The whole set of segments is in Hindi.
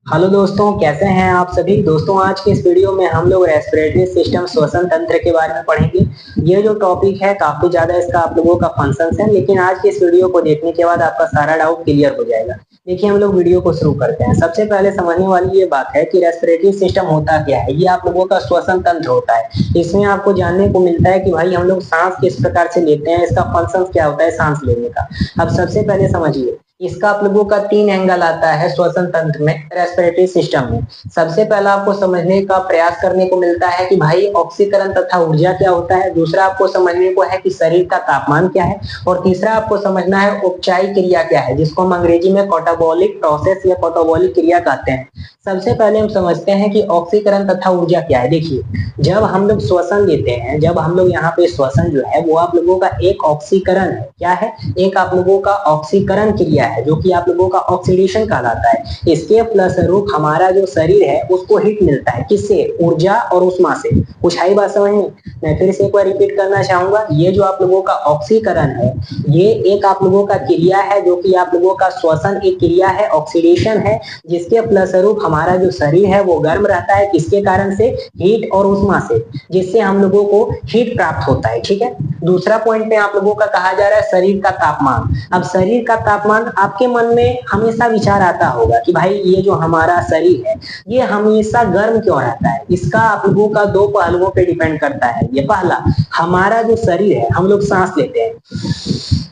हेलो दोस्तों, कैसे हैं आप सभी दोस्तों। आज के इस वीडियो में हम लोग रेस्पिरेटरी सिस्टम श्वसन तंत्र के बारे में पढ़ेंगे। ये जो टॉपिक है काफी ज्यादा इसका आप लोगों का फंक्शंस है, लेकिन आज के इस वीडियो को देखने के बाद आपका सारा डाउट क्लियर हो जाएगा। देखिए, हम लोग वीडियो को शुरू करते हैं। सबसे पहले समझने वाली ये बात है कि रेस्पिरेटरी सिस्टम होता क्या है। ये आप लोगों का श्वसन तंत्र होता है। इसमें आपको जानने को मिलता है कि भाई हम लोग सांस किस प्रकार से लेते हैं, इसका फंक्शन क्या होता है सांस लेने का। अब सबसे पहले समझिए, इसका आप लोगों का 3 एंगल आता है श्वसन तंत्र में, रेस्पिरेटरी सिस्टम में। सबसे पहला आपको समझने का प्रयास करने को मिलता है कि भाई ऑक्सीकरण तथा ऊर्जा क्या होता है। दूसरा आपको समझने को है कि शरीर का तापमान क्या है। और तीसरा आपको समझना है उपचायी क्रिया क्या है, जिसको हम अंग्रेजी में कैटाबोलिक प्रोसेस या कैटाबोलिक क्रिया कहते हैं। सबसे पहले हम समझते हैं कि ऑक्सीकरण तथा ऊर्जा क्या है। देखिए, जब हम लोग श्वसन लेते हैं, जब हम लोग यहाँ पे श्वसन जो है वो आप लोगों का एक ऑक्सीकरण है। क्या है? एक आप लोगों का ऑक्सीकरण क्रिया है, जो कि आप लोगों का ऑक्सीडेशन कहलाता है। इसके फलस्वरूप हमारा जो शरीर है उसको हीट मिलता है। किससे? ऊर्जा और उष्मा से। कुछ आई बात समझ में? मैं फिर से एक बार रिपीट करना चाहूंगा। ये जो आप लोगों का ऑक्सीकरण है, ये एक आप लोगों का क्रिया है, जो कि आप लोगों का श्वसन एक क्रिया है, ऑक्सीडेशन है, जिसके फलस्वरूप हमारा जो शरीर है वो गर्म रहता है। किसके कारण से? हीट और उष्मा से, जिससे हम लोगों को हीट प्राप्त होता है। ठीक है। दूसरा पॉइंट पे आप लोगों का कहा जा रहा है शरीर का तापमान। अब शरीर का तापमान, आपके मन में हमेशा विचार आता होगा कि भाई ये जो हमारा शरीर है ये हमेशा गर्म क्यों रहता है। इसका आप लोगों का 2 पहलुओं पे डिपेंड करता है। ये पहला, हमारा जो शरीर है, हम लोग सांस लेते हैं,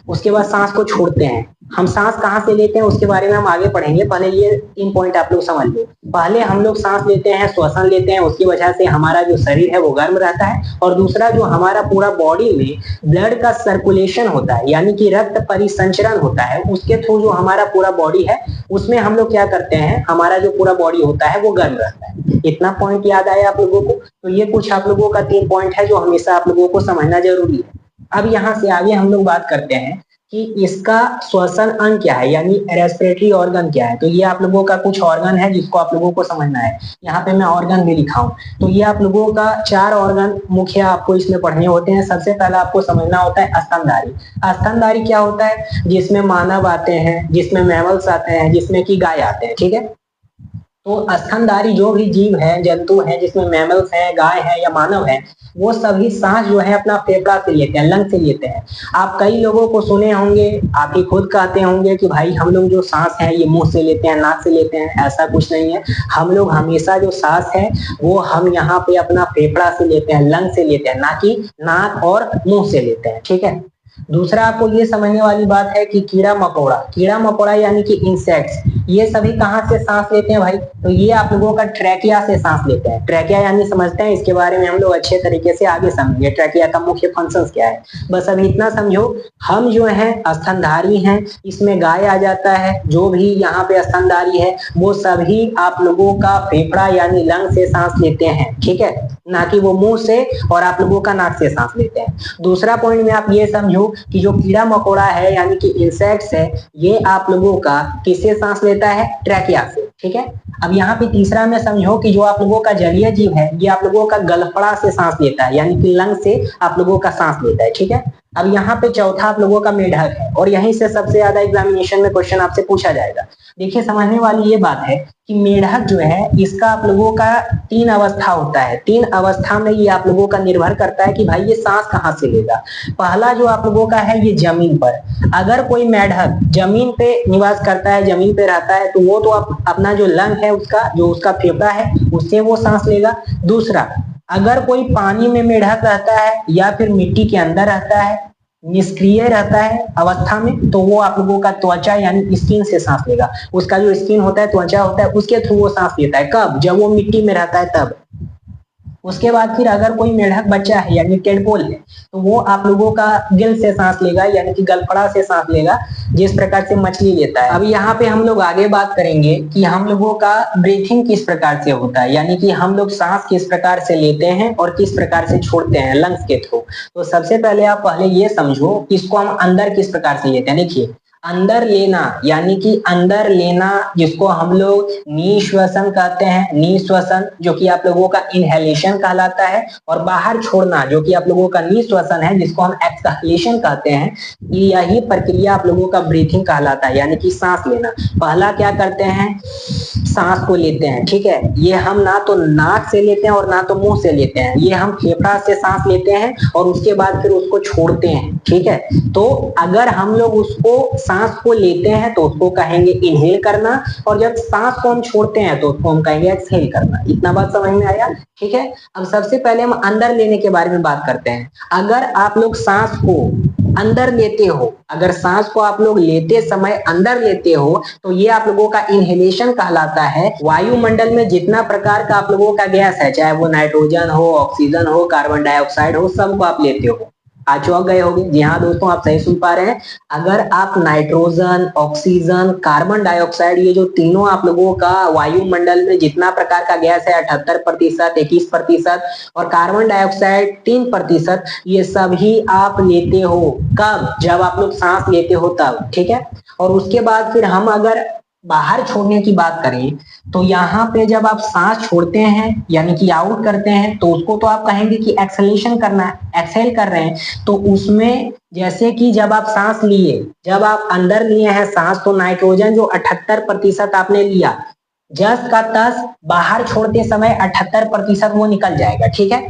उसके बाद सांस को छोड़ते हैं। हम सांस कहाँ से लेते हैं उसके बारे में हम आगे पढ़ेंगे। पहले ये 3 पॉइंट आप लोग समझ लो। पहले हम लोग सांस लेते हैं, श्वसन लेते हैं, उसकी वजह से हमारा जो शरीर है वो गर्म रहता है। और दूसरा, जो हमारा पूरा बॉडी में ब्लड का सर्कुलेशन होता है, यानी कि रक्त परिसंचरण होता है, उसके थ्रू जो हमारा पूरा बॉडी है उसमें हम लोग क्या करते हैं, हमारा जो पूरा बॉडी होता है वो गर्म रहता है। इतना पॉइंट याद आया आप लोगों को? तो ये कुछ आप लोगों का 3 पॉइंट है जो हमेशा आप लोगों को समझना जरूरी है। अब यहाँ से आगे हम लोग बात करते हैं कि इसका श्वसन अंग क्या है, यानी रेस्पिरेटरी ऑर्गन क्या है। तो ये आप लोगों का कुछ ऑर्गन है जिसको आप लोगों को समझना है। यहाँ पे मैं ऑर्गन भी लिखा हूँ। तो ये आप लोगों का 4 ऑर्गन मुख्य आपको इसमें पढ़ने होते हैं। सबसे पहला आपको समझना होता है स्तनधारी। स्तनधारी क्या होता है? जिसमें मानव आते हैं, जिसमें मैमल्स आते हैं, जिसमें कि गाय आते हैं। ठीक है। तो स्तनधारी जो भी जीव है, जंतु है, जिसमें मैमल्स है, गाय है या मानव है, वो सभी सांस जो है अपना फेफड़ा से लेते हैं, लंग से लेते हैं। आप कई लोगों को सुने होंगे, आप ही खुद कहते होंगे कि भाई हम लोग जो सांस है ये मुंह से लेते हैं, नाक से लेते हैं। ऐसा कुछ नहीं है। हम लोग हमेशा जो सांस है वो हम यहाँ पे अपना फेफड़ा से लेते हैं, लंग से लेते हैं, ना कि नाक और मुंह से लेते हैं। ठीक है। दूसरा आपको ये समझने वाली बात है कि कीड़ा मकोड़ा यानी कि इंसेक्ट्स, ये सभी कहाँ से सांस लेते हैं भाई? तो ये आप लोगों का ट्रैकिया से सांस लेते हैं। ट्रैकिया यानी समझते हैं, इसके बारे में हम लोग अच्छे तरीके से आगे समझेंगे ट्रैकिया का मुख्य फंक्शंस क्या है। बस अभी इतना समझो, हम जो है स्तनधारी हैं, इसमें गाय आ जाता है। जो भी यहाँ पे स्तनधारी है वो सभी आप लोगों का फेफड़ा यानी लंग से सांस लेते हैं। ठीक है, ना कि वो मुंह से और आप लोगों का नाक से सांस लेते हैं। दूसरा पॉइंट में आप ये समझो कि जो कीड़ा मकोड़ा है यानी कि इंसेक्ट्स है, ये आप लोगों का किससे सांस लेता है? ट्रैकिया से। ठीक है। अब यहाँ पे तीसरा में समझो कि जो आप लोगों का जलीय जीव है ये आप लोगों का गलफड़ा से सांस लेता है, यानी कि लंग से आप लोगों का सांस लेता है। ठीक है। अब यहाँ पे चौथा आप लोगों का मेढक है, और यहीं से सबसे ज्यादा एग्जामिनेशन में क्वेश्चन आपसे पूछा जाएगा। देखिए, समझने वाली ये बात है कि मेढक जो है इसका आप लोगों का 3 अवस्था होता है। 3 अवस्था में ये आप लोगों का निर्भर करता है कि भाई ये सांस कहाँ से लेगा। पहला जो आप लोगों का है ये जमीन पर। अगर कोई मेढक जमीन पे निवास करता है, जमीन पे रहता है, तो वो तो अपना जो लंग है उसका, जो उसका फेफड़ा है, उससे वो सांस लेगा। दूसरा, अगर कोई पानी में मेढक रहता है या फिर मिट्टी के अंदर रहता है, निष्क्रिय रहता है अवस्था में, तो वो आप लोगों का त्वचा यानी स्किन से सांस लेगा। उसका जो स्किन होता है, त्वचा होता है, उसके थ्रू वो सांस लेता है। कब? जब वो मिट्टी में रहता है तब। उसके बाद फिर अगर कोई मेढक बच्चा है यानी टेडपोल है, तो वो आप लोगों का गिल से सांस लेगा, यानी कि गलफड़ा से सांस लेगा, जिस प्रकार से मछली लेता है। अब यहाँ पे हम लोग आगे बात करेंगे कि हम लोगों का ब्रीथिंग किस प्रकार से होता है, यानी कि हम लोग सांस किस प्रकार से लेते हैं और किस प्रकार से छोड़ते हैं लंग्स के थ्रू। तो सबसे पहले आप ये समझो, इसको हम अंदर किस प्रकार से लेते हैं। देखिए, अंदर लेना यानी कि अंदर लेना जिसको हम लोग निश्वसन कहते हैं, निश्वसन जो कि आप लोगों का इनहेलेशन कहलाता है, और बाहर छोड़ना जो कि आप लोगों का निश्वसन है जिसको हम एक्सहेलेशन कहते हैं। यही प्रक्रिया आप लोगों का ब्रीथिंग कहलाता है यानी कि सांस लेना। पहला क्या करते हैं, सांस को लेते हैं, ठीक है। ये हम ना तो नाक से लेते हैं और ना तो मुंह से लेते हैं, ये हम फेफड़ा से सांस लेते हैं और उसके बाद फिर उसको छोड़ते हैं, ठीक है। तो अगर हम लोग उसको सांस को लेते हैं तो उसको कहेंगे इनहेल करना, और जब सांस को हम छोड़ते हैं तो उसको हम कहेंगे एक्सहेल करना। इतना बात समझ में आया, ठीक है। अब सबसे पहले हम अंदर लेने के बारे में बात करते हैं। अगर आप लोग सांस को अंदर लेते हो, अगर सांस को आप लोग लेते समय अंदर लेते हो तो ये आप लोगों का इनहेलेशन कहलाता है। वायुमंडल में जितना प्रकार का आप लोगों का गैस है, चाहे वो नाइट्रोजन हो, ऑक्सीजन हो, कार्बन डाइऑक्साइड हो, सबको आप लेते हो। आज चौंक गए होंगे, जी हाँ दोस्तों आप सही सुन पा रहे हैं। अगर आप नाइट्रोजन, ऑक्सीजन, कार्बन डाइऑक्साइड, ये जो तीनों आप लोगों का वायुमंडल में जितना प्रकार का गैस है 78%, 21% और कार्बन डाइऑक्साइड 3%, ये सभी आप लेते हो। कब? जब आप लोग सांस लेते हो तब, ठीक है। और उसके बाद फिर हम अगर बाहर छोड़ने की बात करें तो यहाँ पे जब आप सांस छोड़ते हैं यानी कि आउट करते हैं तो उसको तो आप कहेंगे कि एक्सहेलेशन करना है, एक्सहेल कर रहे हैं। तो उसमें जैसे कि जब आप सांस लिए, जब आप अंदर लिए हैं सांस, तो नाइट्रोजन जो 78% आपने लिया, जस का तस बाहर छोड़ते समय 78% वो निकल जाएगा, ठीक है।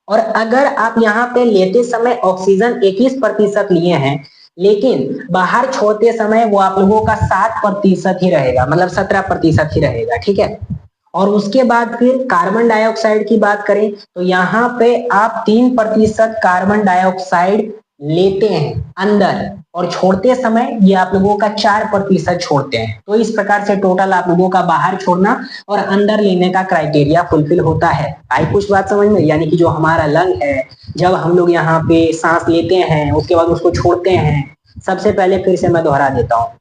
और अगर आप यहाँ पे लेते समय ऑक्सीजन 21% लिए हैं, लेकिन बाहर छोड़ते समय वो आप लोगों का 7% ही रहेगा, मतलब 17% ही रहेगा, ठीक है। और उसके बाद फिर कार्बन डाइऑक्साइड की बात करें तो यहाँ पे आप 3% कार्बन डाइऑक्साइड लेते हैं अंदर, और छोड़ते समय ये आप लोगों का 4% छोड़ते हैं। तो इस प्रकार से टोटल आप लोगों का बाहर छोड़ना और अंदर लेने का क्राइटेरिया फुलफिल होता है। आई कुछ बात समझ में? यानी कि जो हमारा लंग है, जब हम लोग यहाँ पे सांस लेते हैं उसके बाद उसको छोड़ते हैं। सबसे पहले फिर से मैं दोहरा देता हूँ,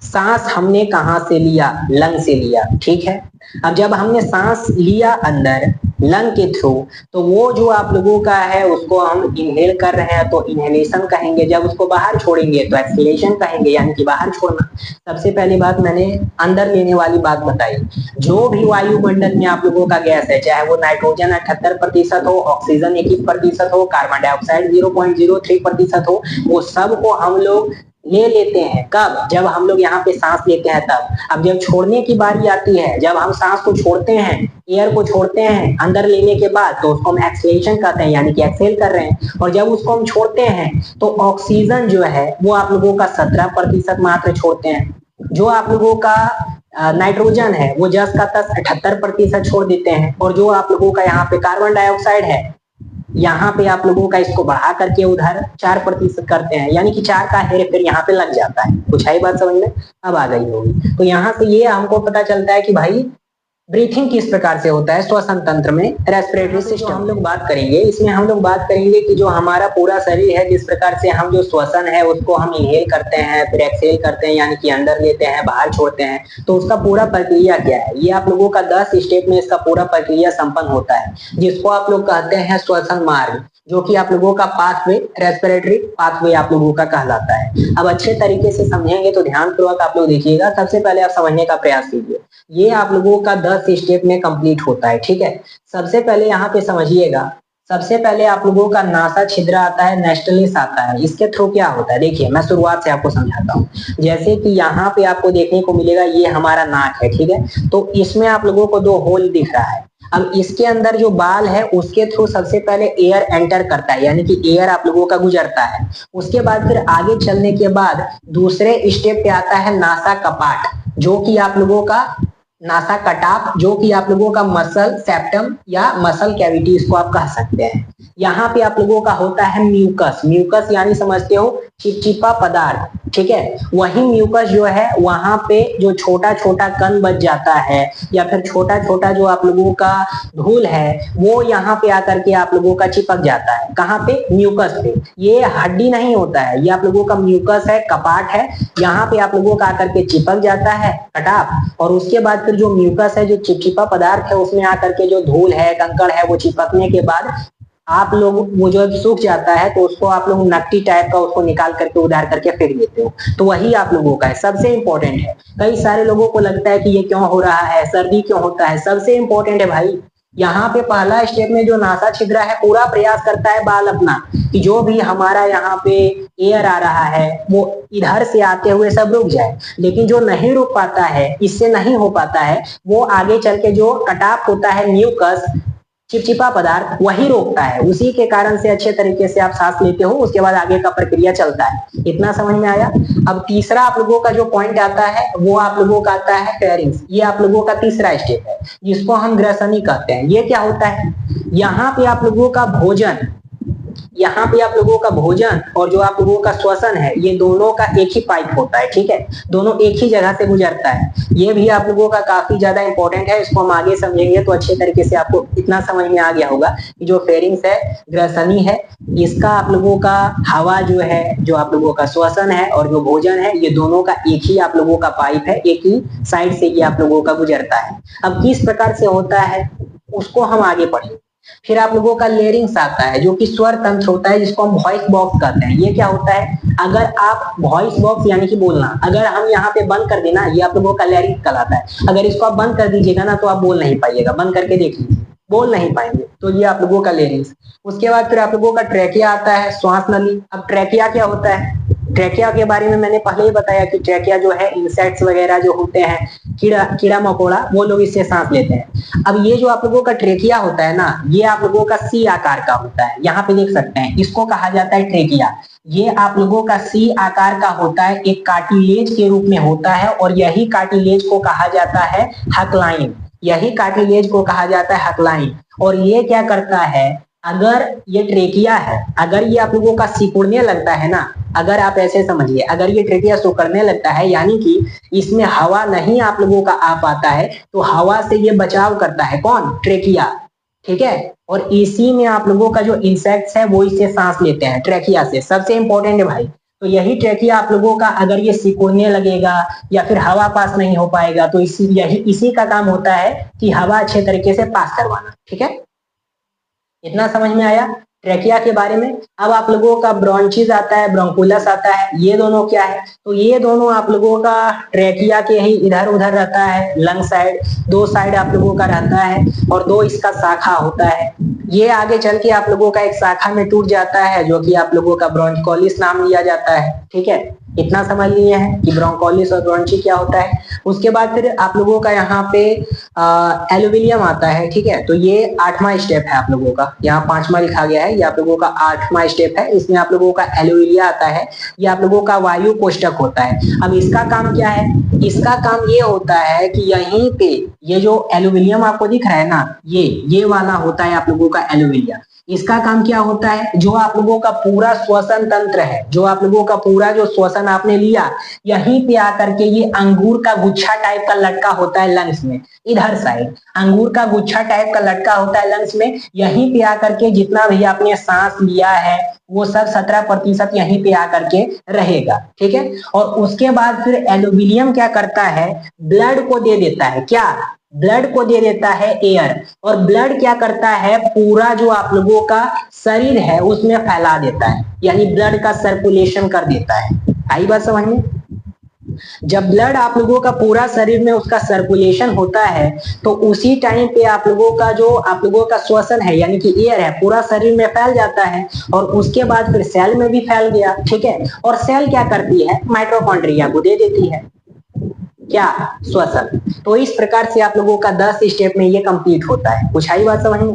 सांस हमने कहां से लिया? लंग से लिया, ठीक है। अब जब हमने सांस लिया अंदर लंग के थ्रू, तो वो जो आप लोगों का है उसको हम इनहेल कर रहे हैं तो इनहेलेशन कहेंगे। जब उसको बाहर छोड़ेंगे तो एक्सहेलेशन कहेंगे, यानी कि बाहर छोड़ना। सबसे पहली बात मैंने अंदर लेने वाली बात बताई। जो भी वायुमंडल में आप लोगों का गैस है, चाहे वो नाइट्रोजन 78% हो, ऑक्सीजन 21% हो, कार्बन डाइऑक्साइड 0.03% हो, वो सब को हम लोग ले लेते हैं। कब? जब हम लोग यहाँ पे सांस लेते हैं तब। अब जब छोड़ने की बारी आती है, जब हम सांस को छोड़ते हैं, एयर को छोड़ते हैं अंदर लेने के बाद, तो उसको हम एक्सहेलेशन कहते हैं, यानी कि एक्सहेल कर रहे हैं। और जब उसको हम छोड़ते हैं तो ऑक्सीजन जो है वो आप लोगों का 17% मात्र छोड़ते हैं। जो आप लोगों का नाइट्रोजन है वो जस का तस 78% छोड़ देते हैं। और जो आप लोगों का यहाँ पे कार्बन डाइऑक्साइड है, यहाँ पे आप लोगों का इसको बढ़ा करके उधर 4% करते हैं, यानी कि 4 का हेर फेर यहाँ पे लग जाता है। कुछ आई बात समझ में? अब आ गई होगी। तो यहाँ से ये हमको पता चलता है कि भाई ब्रीथिंग किस प्रकार से होता है श्वसन तंत्र में, रेस्पिरेटरी सिस्टम हम लोग बात करेंगे। इसमें हम लोग बात करेंगे कि जो हमारा पूरा शरीर है, जिस प्रकार से हम जो श्वसन है उसको हम इनहेल करते हैं, फिर एक्सहेल करते हैं, यानी कि अंदर लेते हैं, बाहर छोड़ते हैं, तो उसका पूरा प्रक्रिया क्या है, ये आप लोगों का 10 स्टेप में इसका पूरा प्रक्रिया संपन्न होता है, जिसको आप लोग कहते हैं श्वसन मार्ग, जो कि आप लोगों का पाथवे, रेस्पिरेटरी पाथवे आप लोगों का कहलाता है। अब अच्छे तरीके से समझेंगे तो ध्यान पूर्वक आप लोग देखिएगा। सबसे पहले आप समझने का प्रयास कीजिए। ये आप लोगों का 10 स्टेप में कंप्लीट होता है, ठीक है। सबसे पहले यहाँ पे समझिएगा, सबसे पहले आप लोगों का नासा छिद्र आता है, नेस्टलिस आता है। इसके थ्रू क्या होता है, देखिए मैं शुरुआत से आपको समझाता हूँ। जैसे कि यहाँ पे आपको देखने को मिलेगा, ये हमारा नाक है, ठीक है। तो इसमें आप लोगों को 2 होल दिख रहा है। अब इसके अंदर जो बाल है उसके थ्रू सबसे पहले एयर एंटर करता है, यानी कि एयर आप लोगों का गुजरता है। उसके बाद फिर आगे चलने के बाद दूसरे स्टेप पे आता है नासा कपाट, जो कि आप लोगों का नासा कटाप, जो कि आप लोगों का मसल सेप्टम या मसल कैविटी इसको आप कह सकते हैं। यहाँ पे आप लोगों का होता है म्यूकस। म्यूकस यानी समझते हो चिपचिपा पदार्थ, ठीक है। वही म्यूकस जो है वहां पे जो छोटा छोटा कण बच जाता है, या फिर छोटा छोटा जो आप लोगों का धूल है, वो यहाँ पे आकर के आप लोगों का चिपक जाता है। कहाँ पे? म्यूकस पे। ये हड्डी नहीं होता है, ये आप लोगों का म्यूकस है, कपाट है। यहाँ पे आप लोगों का आकर के चिपक जाता है कटाप, और उसके बाद फिर जो म्यूकस है, जो चिपचिपा पदार्थ है, उसमें आकर के जो धूल है, कंकड़ है, वो चिपकने के बाद आप लोग वो जो सूख जाता है तो उसको आप लोग नकटी टाइप का उसको निकाल करके उधार करके फेंक देते हो, तो वही आप लोगों का है, सबसे इंपॉर्टेंट है। कई सारे लोगों को लगता है कि ये क्यों हो रहा है, सर्दी क्यों होता है, सबसे इंपॉर्टेंट है भाई। यहाँ पे पहला स्टेप में जो नासा छिद्र है पूरा प्रयास करता है बाल अपना कि जो भी हमारा यहाँ पे एयर आ रहा है वो इधर से आते हुए सब रुक जाए, लेकिन जो नहीं रुक पाता है, इससे नहीं हो पाता है, वो आगे चल के जो कटाप होता है, म्यूकस चिपचिपा पदार्थ, वही रोकता है। उसी के कारण से अच्छे तरीके से आप सांस लेते हो, उसके बाद आगे का प्रक्रिया चलता है। इतना समझ में आया। अब तीसरा आप लोगों का जो पॉइंट आता है वो आप लोगों का आता है फेरिंग्स। ये आप लोगों का तीसरा स्टेप है जिसको हम ग्रसनी कहते हैं। ये क्या होता है, यहाँ पे आप लोगों का भोजन, यहाँ पे आप लोगों का भोजन और जो आप लोगों का श्वसन है, ये दोनों का एक ही पाइप होता है, ठीक है, दोनों एक ही जगह से गुजरता है। ये भी आप लोगों का काफी ज्यादा इंपॉर्टेंट है, इसको हम आगे समझेंगे तो अच्छे तरीके से आपको इतना समझ में आ गया होगा कि जो फेरिंग्स है, ग्रसनी है, इसका आप लोगों का हवा जो है, जो आप लोगों का श्वसन है और जो भोजन है, ये दोनों का एक ही आप लोगों का पाइप है, एक ही साइड से ये आप लोगों का गुजरता है। अब किस प्रकार से होता है उसको हम आगे पढ़ेंगे। फिर आप लोगों का लेरिंग्स आता है जो कि स्वर तंत्र होता है, जिसको हम वॉइस बॉक्स कहते हैं। ये क्या होता है, अगर आप वॉइस बॉक्स यानी कि बोलना, अगर हम यहाँ पे बंद कर देना, ये आप लोगों का लेरिंग्स कहलाता है। अगर इसको आप बंद कर दीजिएगा ना तो आप बोल नहीं पाइएगा, बंद करके देख लीजिए, बोल नहीं पाएंगे, तो ये आप लोगों का लेरिंग्स। उसके बाद फिर आप लोगों का ट्रेकिया आता है, श्वास नली। अब ट्रेकिया क्या होता है, ट्रेकिया के बारे में मैंने पहले ही बताया कि ट्रेकिया जो है इंसेक्ट्स वगैरह जो होते हैं, कीड़ा मकोड़ा, वो लोग इससे सांस लेते हैं। अब ये जो आप लोगों का ट्रेकिया होता है ना, ये आप लोगों का सी आकार का होता है, यहाँ पे देख सकते हैं, इसको कहा जाता है ट्रेकिया। ये आप लोगों का सी आकार का होता है, एक कार्टिलेज के रूप में होता है, और यही कार्टिलेज को कहा जाता है हकलाइन, यही कार्टिलेज को कहा जाता है हकलाइन। और ये क्या करता है, अगर ये ट्रेकिया है, अगर ये आप लोगों का सिकुड़ने लगता है ना, अगर आप ऐसे समझिए, अगर ये ट्रेकिया सिकुड़ने लगता है यानी कि इसमें हवा नहीं आप लोगों का आ पाता है, तो हवा से ये बचाव करता है, कौन, ट्रेकिया, ठीक है। और इसी में आप लोगों का जो इंसेक्ट्स है वो इससे सांस लेते हैं, ट्रेकिया से, सबसे इंपॉर्टेंट है भाई। तो यही ट्रेकिया आप लोगों का अगर ये सिकुड़ने लगेगा या फिर हवा पास नहीं हो पाएगा, तो इसी का काम होता है कि हवा अच्छे तरीके से पास करवाना, ठीक है। इतना समझ में आया ट्रेकिया के बारे में। अब आप लोगों का ब्रोंचिस आता है, ब्रोंकुलस आता है, ये दोनों क्या है, तो ये दोनों आप लोगों का ट्रेकिया के ही इधर उधर रहता है, लंग साइड, दो साइड आप लोगों का रहता है, और दो इसका शाखा होता है। ये आगे चल के आप लोगों का एक शाखा में टूट जाता है, जो कि आप लोगों का ब्रोंकोलिस नाम लिया जाता है, ठीक है। इतना समझ लिए हैं कि ब्रोंकोलिस और ब्रोंची क्या होता है। उसके बाद फिर आप लोगों का यहाँ पे एलुविलियम आता है, ठीक है। तो ये 8वां स्टेप है आप लोगों का, यहाँ 5वां लिखा गया है, ये आप लोगों का 8वां स्टेप है। इसमें आप लोगों का एलुविलिया आता है, ये आप लोगों का वायु कोष्ठक होता है। अब इसका काम क्या है, इसका काम ये होता है कि यहीं पे ये जो एलुविलियम आपको दिख रहा है ना, ये वाला होता है आप लोगों का एलुविलिया। इसका काम क्या होता है, जो आप लोगों का पूरा श्वसन तंत्र है, जो आप लोगों का पूरा जो श्वसन आपने लिया, यहीं पे आकर के ये अंगूर का गुच्छा टाइप का लटका होता है लंग्स में, इधर साइड अंगूर का गुच्छा टाइप का लटका होता है लंग्स में। यहीं पे आकर के जितना भी आपने सांस लिया है वो सब 17% यहीं पे आकर के रहेगा, ठीक है। और उसके बाद फिर एलुविलियम क्या करता है, ब्लड को दे देता है, क्या, ब्लड को दे देता है एयर, और ब्लड क्या करता है, पूरा जो आप लोगों का शरीर है उसमें फैला देता है, यानी ब्लड का सर्कुलेशन कर देता है। आई बात समझ में। जब ब्लड आप लोगों का पूरा शरीर में उसका सर्कुलेशन होता है, तो उसी टाइम पे आप लोगों का जो आप लोगों का श्वसन है यानी कि एयर है पूरा शरीर में फैल जाता है, और उसके बाद फिर सेल में भी फैल गया, ठीक है। और सेल क्या करती है, माइटोकॉन्ड्रिया को दे देती है, क्या, श्वसन। तो इस प्रकार से आप लोगों का 10 स्टेप में ये कंप्लीट होता है। कुछ आई बात समझ में।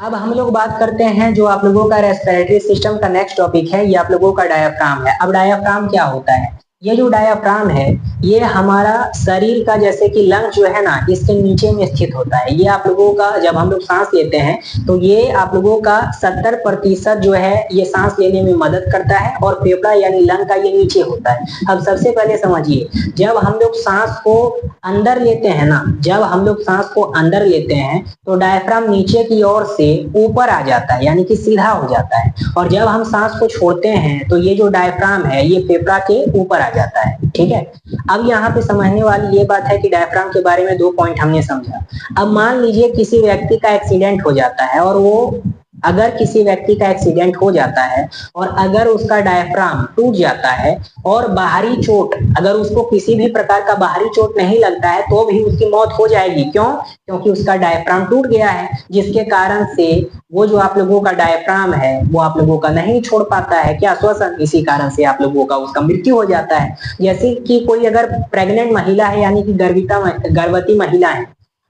अब हम लोग बात करते हैं जो आप लोगों का रेस्पिरेटरी सिस्टम का नेक्स्ट टॉपिक है, ये आप लोगों का डायाफ्राम है। अब डायाफ्राम क्या होता है, ये जो डायाफ्राम है ये हमारा शरीर का, जैसे कि लंग जो है ना, इसके नीचे में स्थित होता है। ये आप लोगों का जब हम लोग सांस लेते हैं तो ये आप लोगों का 70% जो है ये सांस लेने में मदद करता है, और फेफड़ा यानी लंग का ये नीचे होता है। अब सबसे पहले समझिए, जब हम लोग सांस को अंदर लेते हैं ना, जब हम लोग सांस को अंदर लेते हैं तो डायफ्राम नीचे की ओर से ऊपर आ जाता है, यानी कि सीधा हो जाता है, और जब हम सांस को छोड़ते हैं तो ये जो डायफ्राम है ये फेफड़ा के ऊपर आ जाता है, ठीक है। अब यहाँ पे समझने वाली ये बात है कि डायफ्राम के बारे में 2 पॉइंट हमने समझा। अब मान लीजिए किसी व्यक्ति का एक्सीडेंट हो जाता है और वो अगर किसी व्यक्ति का एक्सीडेंट हो जाता है और अगर उसका डायफ्राम टूट जाता है और बाहरी चोट, अगर उसको किसी भी प्रकार का बाहरी चोट नहीं लगता है तो भी उसकी मौत हो जाएगी। क्यों? क्योंकि उसका डायफ्राम टूट गया है, जिसके कारण से वो जो आप लोगों का डायफ्राम है वो आप लोगों का नहीं छोड़ पाता है क्या श्वसन, इसी कारण से आप लोगों का उसका मृत्यु हो जाता है। जैसे कि कोई अगर प्रेग्नेंट महिला है यानी कि गर्भवती महिला है,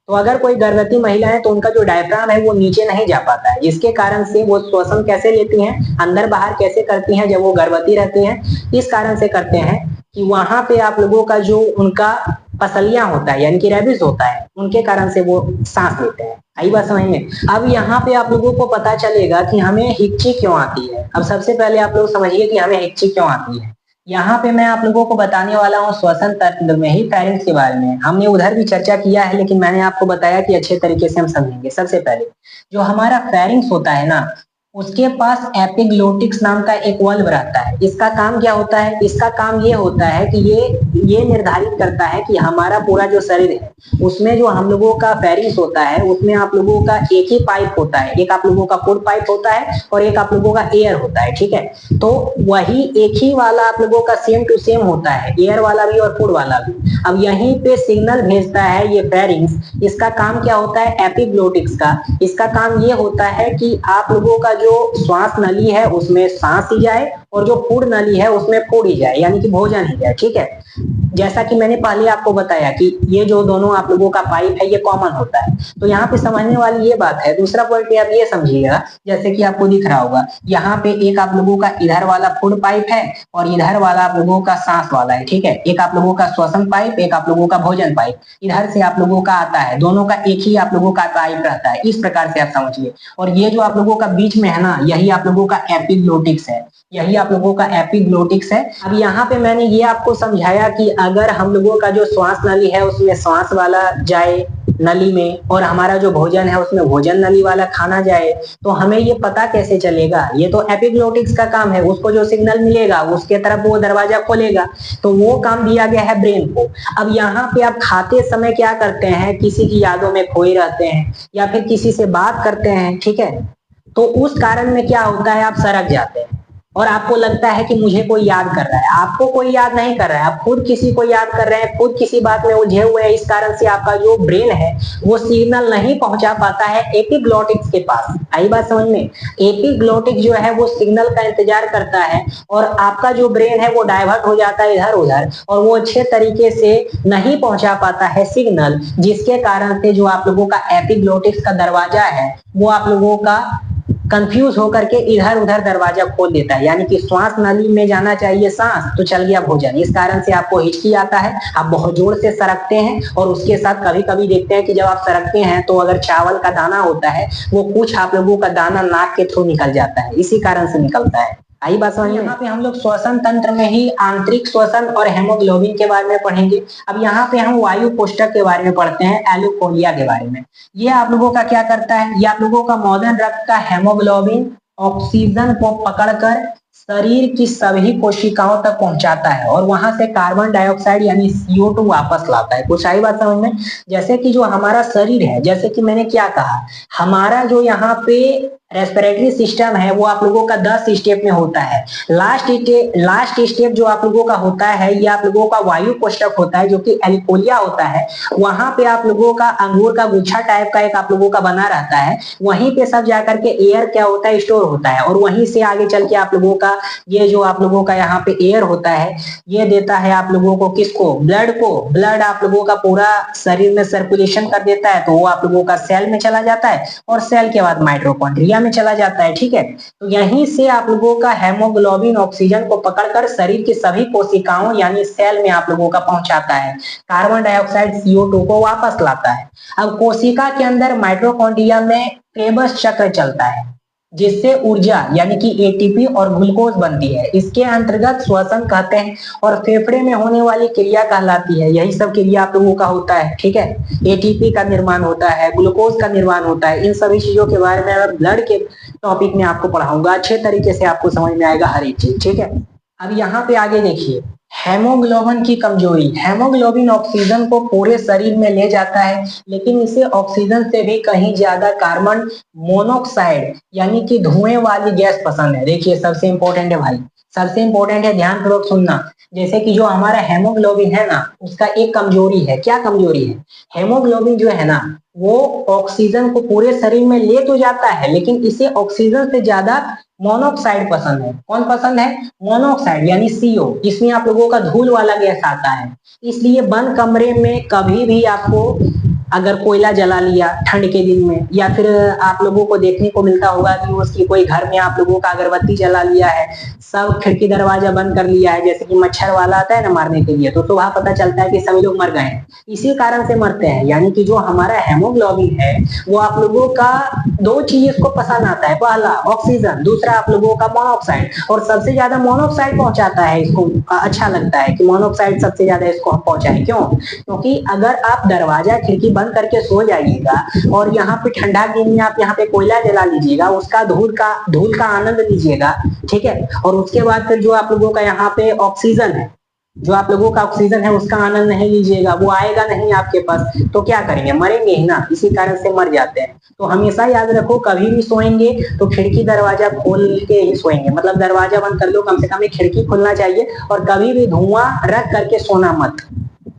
तो अगर कोई गर्भवती महिला है तो उनका जो डायफ्राम है वो नीचे नहीं जा पाता है, जिसके कारण से वो श्वसन कैसे लेती हैं, अंदर बाहर कैसे करती हैं जब वो गर्भवती रहती हैं, इस कारण से करते हैं कि वहां पे आप लोगों का जो उनका पसलियां होता है यानी कि रेबिस होता है, उनके कारण से वो सांस लेते हैं। आई बात समझ में? अब यहाँ पे आप लोगों को पता चलेगा कि हमें हिच्ची क्यों आती है। अब सबसे पहले आप लोग समझिए कि हमें हिच्ची क्यों आती है। यहाँ पे मैं आप लोगों को बताने वाला हूँ श्वसन तंत्र में ही फेरिंक्स के बारे में। हमने उधर भी चर्चा किया है लेकिन मैंने आपको बताया कि अच्छे तरीके से हम समझेंगे। सबसे पहले जो हमारा फेरिंक्स होता है ना, उसके पास एपिग्लोटिक्स नाम का एक वल्व रहता है। इसका काम क्या होता है? इसका काम ये होता है कि ये निर्धारित करता है कि हमारा पूरा जो शरीर है उसमें जो हम लोगों का फेरिंक्स होता है उसमें आप लोगों का एक ही पाइप होता है, एक आप लोगों का फूड पाइप होता है और एक आप लोगों का एयर होता है, ठीक है। तो वही एक ही वाला आप लोगों का सेम टू सेम होता है, एयर वाला भी और फूड वाला भी। अब यहीं पे सिग्नल भेजता है ये फेरिंक्स। इसका काम क्या होता है? एपिग्लोटिक्स का इसका काम ये होता है कि आप लोगों का जो श्वास नली है उसमें सांस ही जाए और जो फूड नली है उसमें फूड ही जाए यानी कि भोजन ही जाए, ठीक है। जैसा कि मैंने पहले आपको बताया कि ये जो दोनों आप लोगों का पाइप है ये कॉमन होता है, तो यहाँ पे समझने वाली ये बात है। दूसरा पॉइंट पे आप ये समझिएगा, जैसे कि आपको दिख रहा होगा यहाँ पे एक आप लोगों का इधर वाला फूड पाइप है और इधर वाला आप लोगों का सांस वाला है, ठीक है। एक आप लोगों का श्वसन पाइप, एक आप लोगों का भोजन पाइप इधर से आप लोगों का आता है, दोनों का एक ही आप लोगों का पाइप रहता है, इस प्रकार से आप समझिए। और ये जो आप लोगों का बीच में है ना, यही आप लोगों का एपिग्लोटिक्स है, यही आप लोगों का एपिग्लोटिक्स है। अब यहाँ पे मैंने ये आपको समझाया कि अगर हम लोगों का जो श्वास नली है उसमें श्वास वाला जाए नली में और हमारा जो भोजन है उसमें भोजन नली वाला खाना जाए, तो हमें ये पता कैसे चलेगा? ये तो एपिग्लोटिक्स का काम है, उसको जो सिग्नल मिलेगा उसके तरफ वो दरवाजा खोलेगा, तो वो काम दिया गया है ब्रेन को। अब यहाँ पे आप खाते समय क्या करते हैं? किसी की यादों में खोए रहते हैं या फिर किसी से बात करते हैं, ठीक है। तो उस कारण में क्या होता है? आप सरक जाते हैं और आपको लगता है कि मुझे कोई याद कर रहा है। आपको कोई याद नहीं कर रहा है, आप खुद किसी को याद कर रहे हैं, खुद किसी बात में उलझे हुए हैं। इस कारण से आपका जो ब्रेन है वो सिग्नल नहीं पहुंचा पाता है एपिग्लोटिक्स के पास। आई बात समझ में? एपिग्लोटिक्स जो है वो सिग्नल का इंतजार करता है और आपका जो ब्रेन है वो डाइवर्ट हो जाता है इधर उधर और वो अच्छे तरीके से नहीं पहुंचा पाता है सिग्नल, जिसके कारण से जो आप लोगों का एपिग्लोटिक्स का दरवाजा है वो आप लोगों का कंफ्यूज होकर के इधर उधर दरवाजा खोल देता है। यानी कि श्वास नली में जाना चाहिए सांस, तो चल गया भोजन। इस कारण से आपको हिचकी आता है, आप बहुत जोर से सरकते हैं और उसके साथ कभी कभी देखते हैं कि जब आप सरकते हैं तो अगर चावल का दाना होता है वो कुछ आप लोगों का दाना नाक के थ्रू निकल जाता है, इसी कारण से निकलता है। आई बात समझ में? यहाँ पे हम लोग श्वसन तंत्र में ही आंतरिक श्वसन और हेमोग्लोबिन के बारे में पढ़ेंगे। अब यहाँ पे हम वायु कोष्ठक के बारे में पढ़ते हैं, एलोकोलिया के बारे में। ये आप लोगों का क्या करता है? ये आप लोगों का मॉडर्न रक्त का हेमोग्लोबिन ऑक्सीजन को पकड़कर शरीर की सभी कोशिकाओं तक पहुंचाता है और वहां से कार्बन डाइऑक्साइड यानी CO2 वापस लाता है। कुछ आई बात समझ में? जैसे कि जो हमारा शरीर है, जैसे कि मैंने क्या कहा, हमारा जो यहाँ पे रेस्पिरेटरी सिस्टम है वो आप लोगों का 10 स्टेप में होता है। लास्ट स्टेप जो आप लोगों का होता है ये आप लोगों का वायु कोष्ठक होता है, जो कि एल्कोलिया होता है। वहां पे आप लोगों का अंगूर का गुच्छा टाइप का एक आप लोगों का बना रहता है, वहीं पे सब जाकर के एयर क्या होता है? स्टोर होता है और वहीं से आगे चल के आप लोगों का ये जो आप लोगों का यहाँ पे एयर होता है ये देता है आप लोगों को किसको? ब्लड को। ब्लड आप लोगों का पूरा शरीर में सर्कुलेशन कर देता है, तो वो आप लोगों का सेल में चला जाता है और सेल के बाद माइटोकॉन्ड्रिया में चला जाता है, ठीक है। तो यहीं से आप लोगों का हेमोग्लोबिन ऑक्सीजन को पकड़कर शरीर की सभी कोशिकाओं यानी सेल में आप लोगों का पहुंचाता है, कार्बन डाइऑक्साइड CO2 को वापस लाता है। अब कोशिका के अंदर माइटोकॉन्ड्रिया में क्रेबस चक्र चलता है, जिससे ऊर्जा यानी कि ATP और ग्लूकोज बनती है। इसके अंतर्गत श्वसन कहते हैं और फेफड़े में होने वाली क्रिया कहलाती है। यही सब क्रिया आप लोगों का होता है, ठीक है। ATP का निर्माण होता है, ग्लूकोज का निर्माण होता है। इन सभी चीजों के बारे में मैं ब्लड के टॉपिक में आपको पढ़ाऊंगा, अच्छे तरीके से आपको समझ में आएगा हर एक चीज, ठीक है। अब यहाँ पे आगे देखिए, हेमोग्लोबिन की कमजोरी। हेमोग्लोबिन ऑक्सीजन को पूरे शरीर में ले जाता है, लेकिन इसे ऑक्सीजन से भी कहीं ज्यादा कार्बन मोनोऑक्साइड यानी कि धुएं वाली गैस पसंद है। देखिए सबसे इंपॉर्टेंट है भाई, सबसे इंपॉर्टेंट है, ध्यान पूर्वक सुनना। जैसे कि जो हमारा हेमोग्लोबिन है ना, उसका एक कमजोरी है। क्या कमजोरी है? हेमोग्लोबिन जो है ना, वो ऑक्सीजन को पूरे शरीर में ले तो जाता है, लेकिन इसे ऑक्सीजन से ज्यादा मोनोऑक्साइड पसंद है। कौन पसंद है? मोनोऑक्साइड यानी सीओ। इसमें आप लोगों का धूल वाला गैस आता है। इसलिए बंद कमरे में कभी भी आपको अगर कोयला जला लिया ठंड के दिन में, या फिर आप लोगों को देखने को मिलता होगा कि उसकी कोई घर में आप लोगों का अगरबत्ती जला लिया है, सब खिड़की दरवाजा बंद कर लिया है, जैसे कि मच्छर वाला आता है ना मारने के लिए, तो सुबह पता चलता है कि सभी लोग मर गए हैं। इसी कारण से मरते हैं। यानी कि जो हमारा हेमोग्लोबिन है वो आप लोगों का दो चीज को पसंद आता है, पहला ऑक्सीजन, दूसरा आप लोगों का मोनोऑक्साइड। और सबसे ज्यादा मोनोऑक्साइड पहुंचाता है इसको। अच्छा लगता है कि मोनोऑक्साइड सबसे ज्यादा इसको पहुंचाए। क्यों? क्योंकि अगर आप दरवाजा खिड़की बंद करके सो जाइएगा और यहाँ पे ठंडा दिन में आप यहाँ पे कोयला जला लीजिएगा, उसका धूल का आनंद लीजिएगा, ठीक है, और उसके बाद फिर जो आप लोगों का यहाँ पे ऑक्सीजन है, जो आप लोगों का ऑक्सीजन है उसका आनंद नहीं लीजिएगा, वो आएगा नहीं आपके पास, तो क्या करेंगे? मरेंगे ही ना। इसी कारण से मर जाते हैं। तो हमेशा याद रखो, कभी भी सोएंगे तो खिड़की दरवाजा खोल के ही सोएंगे। मतलब दरवाजा बंद कर लो, कम से कम एक खिड़की खोलना चाहिए, और कभी भी धुआं रख करके सोना मत।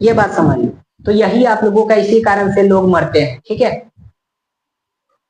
ये बात समझ लो। तो यही आप लोगों का, इसी कारण से लोग मरते हैं, ठीक है।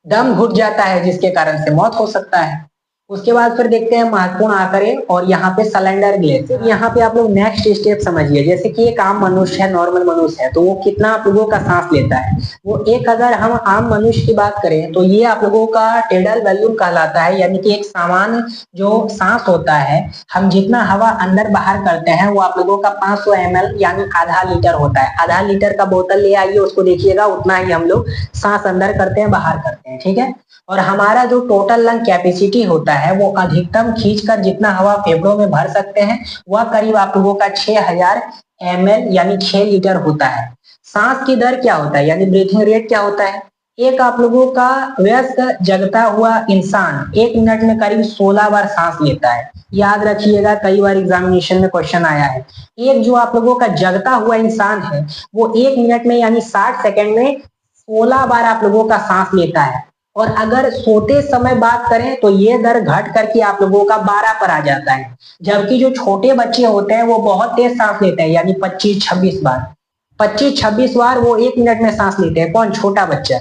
दम घुट जाता है जिसके कारण से मौत हो सकता है। उसके बाद फिर देखते हैं महत्वपूर्ण आंकड़े, और यहाँ पे सिलेंडर ग्लेशियर। यहाँ पे आप लोग नेक्स्ट स्टेप समझिए। जैसे कि एक आम मनुष्य है, नॉर्मल मनुष्य है, तो वो कितना आप लोगों का सांस लेता है? वो एक, अगर हम आम मनुष्य की बात करें तो ये आप लोगों का टेडल वॉल्यूम कहलाता है। यानी कि एक सामान्य जो सांस होता है, हम जितना हवा अंदर बाहर करते हैं वो आप लोगों का 500 ml यानी आधा लीटर होता है। आधा लीटर का बोतल ले आइए, उसको देखिएगा, उतना ही हम लोग सांस अंदर करते हैं, बाहर करते हैं, ठीक है। और हमारा जो टोटल लंग कैपेसिटी होता है, वो अधिकतम खींचकर जितना हवा फेफड़ों में भर सकते हैं, वह करीब आप लोगों का 6000 ml यानी 6 लीटर होता है। सांस की दर क्या होता है, यानी ब्रीथिंग रेट क्या होता है? एक आप लोगों का व्यस्त जगता हुआ इंसान 1 मिनट में करीब 16 बार सांस लेता है। याद रखिएगा, कई बार एग्जामिनेशन में क्वेश्चन आया है। एक जो आप लोगों का जगता हुआ इंसान है, वो 1 मिनट में यानी 60 सेकेंड में 16 बार आप लोगों का सांस लेता है। और अगर सोते समय बात करें तो ये दर घट करके आप लोगों का 12 पर आ जाता है। जबकि जो छोटे बच्चे होते हैं वो बहुत तेज सांस लेते हैं, यानी 25-26 बार। 25-26 बार वो 1 मिनट में सांस लेते हैं। कौन? छोटा बच्चा।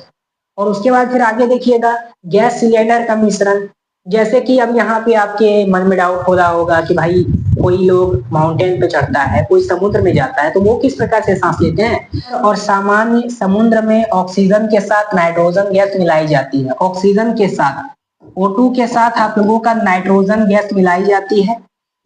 और उसके बाद फिर आगे देखिएगा, गैस सिलेंडर का मिश्रण। जैसे कि अब यहाँ पे आपके मन में डाउट हो रहा होगा कि भाई कोई लोग माउंटेन पे चढ़ता है, कोई समुद्र में जाता है, तो वो किस प्रकार से सांस लेते हैं? और सामान्य समुद्र में ऑक्सीजन के साथ नाइट्रोजन गैस मिलाई जाती है। ऑक्सीजन के साथ O2 के साथ आप लोगों का नाइट्रोजन गैस मिलाई जाती है।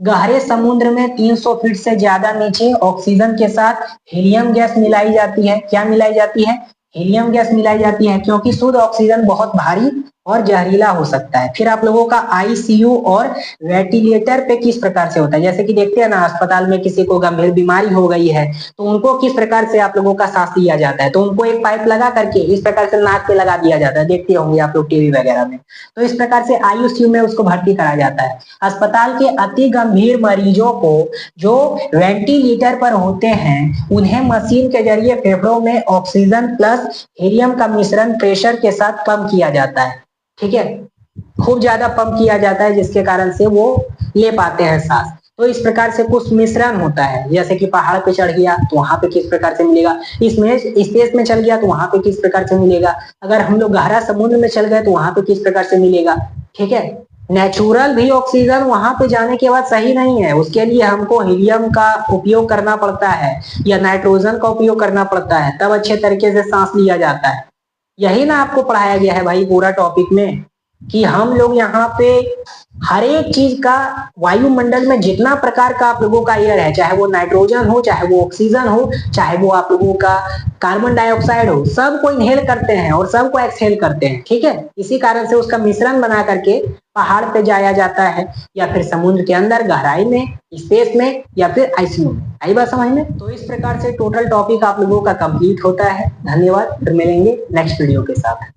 गहरे समुद्र में 300 फीट से ज्यादा नीचे ऑक्सीजन के साथ हीलियम गैस मिलाई जाती है। क्या मिलाई जाती है? हीलियम गैस मिलाई जाती है, क्योंकि शुद्ध ऑक्सीजन बहुत भारी और जहरीला हो सकता है। फिर आप लोगों का आईसीयू और वेंटिलेटर पे किस प्रकार से होता है? जैसे कि देखते हैं ना, अस्पताल में किसी को गंभीर बीमारी हो गई है तो उनको किस प्रकार से आप लोगों का सांस लिया जाता है? तो उनको एक पाइप लगा करके इस प्रकार से नाक पे लगा दिया जाता है, देखते होंगे आप लोग टीवी वगैरह में। तो इस प्रकार से आईसीयू में उसको भर्ती कराया जाता है। अस्पताल के अति गंभीर मरीजों को जो वेंटिलेटर पर होते हैं, उन्हें मशीन के जरिए फेफड़ों में ऑक्सीजन प्लस हीलियम का मिश्रण प्रेशर के साथ पंप किया जाता है, ठीक है। खूब ज्यादा पंप किया जाता है, जिसके कारण से वो ले पाते हैं सांस। तो इस प्रकार से कुछ मिश्रण होता है। जैसे कि पहाड़ पे चढ़ गया तो वहां पे किस प्रकार से मिलेगा, इसमें स्पेस में चल गया तो वहां पे किस प्रकार से मिलेगा, अगर हम लोग गहरा समुद्र में चल गए तो वहां पे किस प्रकार से मिलेगा, ठीक है। नेचुरल भी ऑक्सीजन वहां पे जाने के बाद सही नहीं है, उसके लिए हमको हीलियम का उपयोग करना पड़ता है या नाइट्रोजन का उपयोग करना पड़ता है, तब अच्छे तरीके से सांस लिया जाता है। यही ना आपको पढ़ाया गया है भाई पूरा टॉपिक में, कि हम लोग यहाँ पे हर एक चीज का, वायुमंडल में जितना प्रकार का आप लोगों का एयर है, चाहे वो नाइट्रोजन हो, चाहे वो ऑक्सीजन हो, चाहे वो आप लोगों का कार्बन डाइऑक्साइड हो, सबको इनहेल करते हैं और सबको एक्सहेल करते हैं, ठीक है। इसी कारण से उसका मिश्रण बना करके पहाड़ पे जाया जाता है, या फिर समुद्र के अंदर गहराई में, स्पेस में, या फिर आईसीयू में। आई बात समझ में? तो इस प्रकार से टोटल टॉपिक आप लोगों का कंप्लीट होता है। धन्यवाद, फिर मिलेंगे नेक्स्ट वीडियो के साथ।